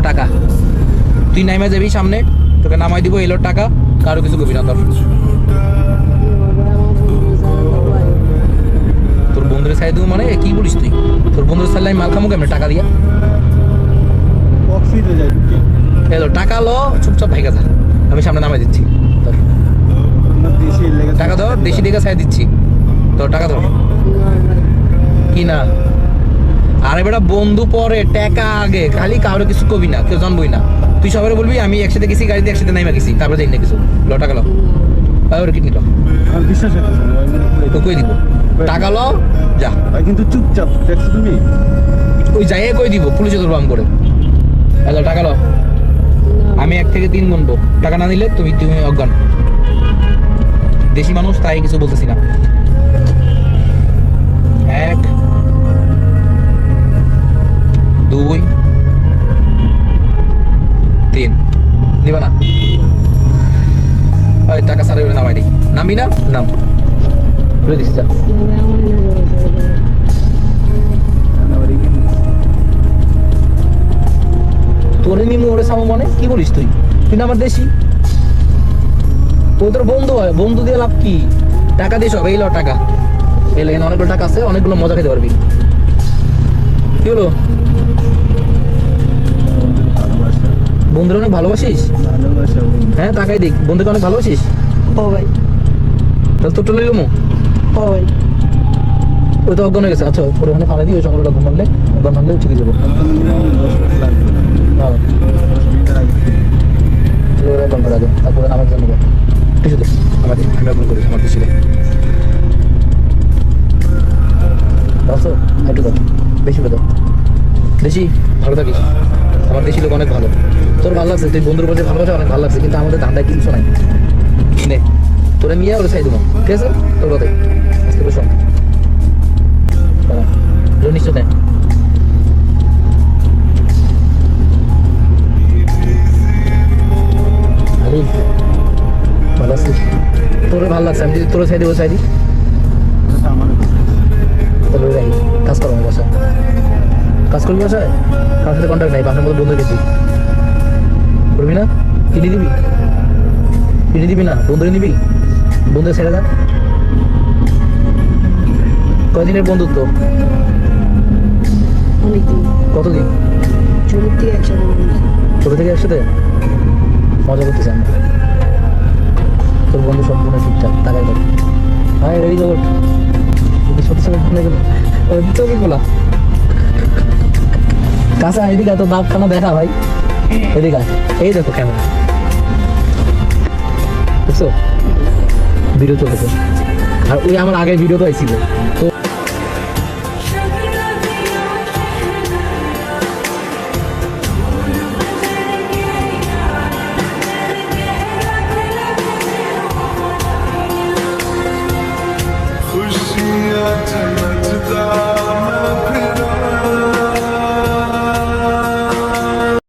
টাকা তুই নাইমা যাবি সামনে, তোকে নামাই দিব এলো টাকা, কারো কিছু কবি না। তোর বন্ধুরে ছাই দিব মানে কি বলিস তুই? তোর বন্ধুর ছাড়লে আমি মাল খামু কেমন টাকা দিয়া? এলো টাকা লো, চুপচাপ ভাইগা যা, আমি সামনে নামাই দিচ্ছি। টাকা ধর, দেশি দিকে ছাই দিচ্ছি, তোর টাকা ধর। কি না? আরে বেটা বন্ধু পরে, টাকা আগে, খালি কারো কিছু কবি না, কেউ জানবই না। তুই সবাই বলবি আমি একসাথে গেছি, গাড়িতে একসাথে নাইমা গেছি, তারপরে যাই না কিছু। লো টাকা লো, ওর কিডনি লো, তো কই দিব টাকা লো যা। কিন্তু চুপচাপ দেখছো তুমি, ওই যাই কই দিব, পুলিশে ধরবো আম করে। হ্যালো টাকা লো, আমি 1 থেকে 3 গুনবো, টাকা না দিলে তুমি তুমি অজ্ঞান। দেশি মানুষ তাই কিছু বলতেছি না। 1 2 3 নিবা না? ওই টাকা সারে নামাই দিই, নামি না নাম বলে দিচ্ছি যা। তোরে নিমু ওরে সামু মানে কি বলিস তুই? তুই না আমার দেশি, তুই তোর বন্ধু হয়, বন্ধু দিয়ে লাভ কি? টাকা দিয়ে সব, এই লো টাকা, এলে অনেকগুলো টাকা আছে, অনেকগুলো মজা খেতে পারবি। কি হলো? বন্ধুরা অনেক ভালোবাসিস? হ্যাঁ তাকাই দেখ, বন্ধুকে অনেক ভালোবাসিস? ও ভাই, তাহলে তোর টোলে লমু? ও ভাই, ওই তো অজ্ঞান হয়ে গেছে। আচ্ছা ওর ওখানে ফালা দিই, ওই সকালটা ঘুমালে অজ্ঞান হলে ঠিকই যাবো। অজ্ঞান করে আগে, তারপরে আমার জন্য ঠিক আছে। আমাদের আমি অজ্ঞান করি আমার দেশি আসো, একটু দাও, বেশি করে দাও, দেশি ভালো থাকিস। আমার দেশি লোক অনেক ভালো, তোর ভালো লাগছে, তুই বন্ধুর কাছে ভালোবাসা অনেক ভালো লাগছে, কিন্তু আমাদের ধান্দায় কিছু নাই। নে তোরা নিয়ে ওরা চাই দেবো, ঠিক আছে? তোর কথাই আজকে বসো নিশ্চয় নেই। ভালো আছিস? তোরে ভালো লাগছে, আমি যদি তোরে চাই দেবো চাই দিই, তাহলে কাজ করবো বাসায়, কাজ করবি বাসায়, কার সাথে কন্ট্যাক্ট নাই, বাসার মতো বন্ধু গেছি, করবি না? কিনে দিবি? কিনে দিবি না? বন্ধুরে নিবি? বন্ধু ছেড়ে দা। কয়দিনের বন্ধুত্ব? অনেকদিন। কতদিন? ছোট থেকে একসাথে। ছোট থেকে একসাথে মজা করতেছি আমরা। তোর বন্ধু সম্পূর্ণ ঠিকঠাক, তাকাই দেখ। হ্যাঁ রেডি জগৎ সত্যি সত্যি গেল চোখে খোলা কাছে এদিকে তো দাঁত খানা দেখা ভাই, এদিকে এই দেখো ক্যামেরা, বুঝছো? ভিডিও চলতেছে, আর ওই আমার আগের ভিডিও তো আইছিল তো। खुशियाँ चमकता